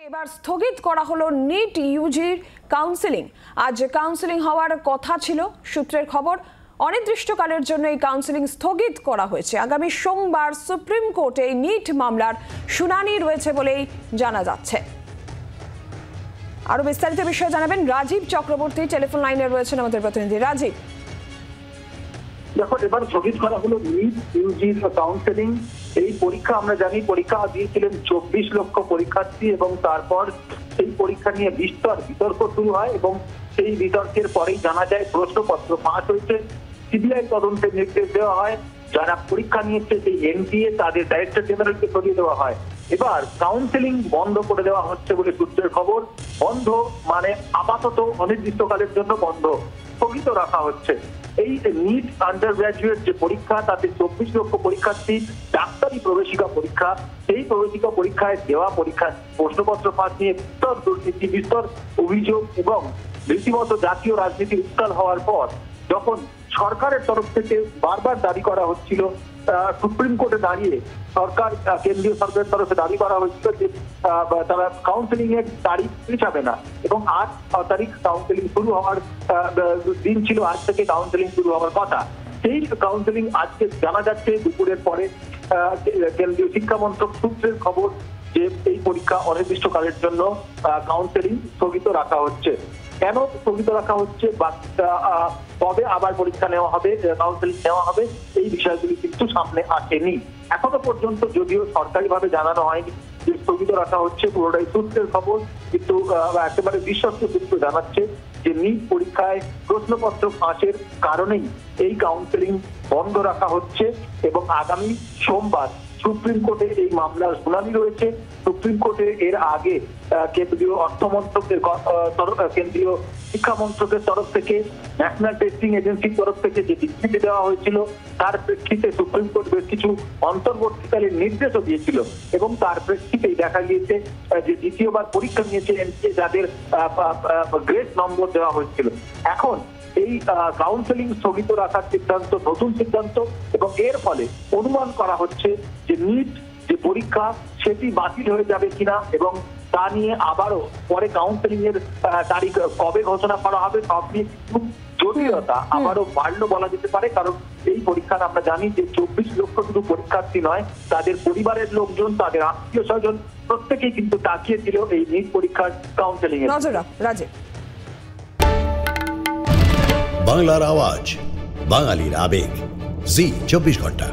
এবার স্থগিত করা হলো নিট ইউজির কাউন্সেলিং। আজ কাউন্সেলিং হওয়ার কথা ছিল, সূত্রের খবর অনির্দিষ্টকালের জন্য এই কাউন্সেলিং স্থগিত করা হয়েছে। আগামী সোমবার সুপ্রিম কোর্টে এই নিট মামলার শুনানি রয়েছে বলেই জানা যাচ্ছে। আরো বিস্তারিত বিষয়ে জানাবেন রাজীব চক্রবর্তী, টেলিফোন লাইনে রয়েছেন আমাদের প্রতিনিধি রাজীব। দেখো, এবার স্থগিত করা হলো নিট ইউজির কাউন্সেলিং। এই পরীক্ষা আমরা জানি, পরীক্ষা দিয়েছিলেন 24 লক্ষ পরীক্ষার্থী এবং তারপর সেই পরীক্ষা নিয়ে বিতর্ক শুরু হয় এবং সেই বিতর্কের পরেই জানা যায় প্রশ্নপত্র ফাঁস হয়েছে। সিবিআই তদন্তের নির্দেশ দেওয়া হয়। যারা পরীক্ষা নিয়েছে সেই এনটিএ তাদের ডাইরেক্টর জেনারেলকে সরিয়ে দেওয়া হয়। এবার কাউন্সেলিং বন্ধ করে দেওয়া হচ্ছে বলে সূত্রের খবর। বন্ধ মানে আপাতত অনির্দিষ্টকালের জন্য বন্ধ, স্থগিত রাখা হচ্ছে। এই নিট আন্ডার গ্রাজুয়েট যে পরীক্ষা, তাতে 24 লক্ষ পরীক্ষার্থী, ডাক্তারি প্রবেশিকা পরীক্ষা, সেই প্রবেশিকা পরীক্ষায় দেওয়া পরীক্ষার প্রশ্নপত্র ফাঁস নিয়ে বিস্তর দুর্নীতি, বিস্তর অভিযোগ এবং রীতিমতো জাতীয় রাজনীতি উত্তাল হওয়ার পর যখন সরকারের তরফ থেকে বারবার দাবি করা হচ্ছিল, সুপ্রিম কোর্টে দাঁড়িয়ে কেন্দ্রীয় সরকারের তরফে দাবি করা হচ্ছিল যে তারা কাউন্সেলিং এর তারিখ পিছাবে না এবং 8 তারিখ কাউন্সেলিং শুরু হওয়ার দিন ছিল। আজ থেকে কাউন্সেলিং শুরু হওয়ার কথা। সেই কাউন্সেলিং আজকে জানা যাচ্ছে দুপুরের পরে। কেন্দ্রীয় শিক্ষামন্ত্রক সূত্রের খবর যে এই পরীক্ষা অনির্দিষ্টকালের জন্য কাউন্সেলিং স্থগিত রাখা হচ্ছে। কেন স্থগিত রাখা হচ্ছে, কবে আবার পরীক্ষা নেওয়া হবে, কাউন্সেলিং নেওয়া হবে, এই বিষয়গুলি কিন্তু সামনে আসেনি এখনো পর্যন্ত। যদিও সরকারিভাবে জানানো হয়নি যে স্থগিত রাখা হচ্ছে, পুরোটাই সূত্রের খবর। কিন্তু একেবারে বিশ্বস্ত সূত্র জানাচ্ছে যে নিট পরীক্ষায় প্রশ্নপত্র ফাঁসের কারণেই এই কাউন্সেলিং বন্ধ রাখা হচ্ছে এবং আগামী সোমবার সুপ্রিম কোর্টে এই মামলার শুনানি রয়েছে। সুপ্রিম কোর্টে এর আগে কেন্দ্রীয় অর্থমন্ত্রকের কেন্দ্রীয় শিক্ষামন্ত্রকের তরফ থেকে ন্যাশনাল টেস্টিং এজেন্সির তরফ থেকে যে বিবৃতি দেওয়া হয়েছিল, তার প্রেক্ষিতে সুপ্রিম কোর্ট বেশ কিছু অন্তর্বর্তীকালীন নির্দেশও দিয়েছিল এবং তার প্রেক্ষিতেই দেখা গিয়েছে যে দ্বিতীয়বার পরীক্ষা নিয়েছে যাদের গ্রেড নম্বর দেওয়া হয়েছিল। এখন এই কাউন্সেলিং স্থগিত রাখার সিদ্ধান্ত নতুন সিদ্ধান্ত এবং এর ফলে অনুমান করা হচ্ছে যে নিট যে পরীক্ষা সেটি বাতিল হয়ে যাবে কিনা এবং তা নিয়ে আবারও পরে কাউন্সেলিং এর তারিখ কবে ঘোষণা করা হবে সব নিয়ে জটিলতা আবারও বাড়লো বলা যেতে পারে। কারণ এই পরীক্ষার আমরা জানি যে 24 লক্ষ শুধু পরীক্ষার্থী নয়, তাদের পরিবারের লোকজন, তাদের আত্মীয় স্বজন প্রত্যেকেই কিন্তু তাকিয়েছিল এই নিট পরীক্ষার কাউন্সেলিং এর। বাংলার আওয়াজ, বাঙালির আবেগ, জি 24 ঘন্টা।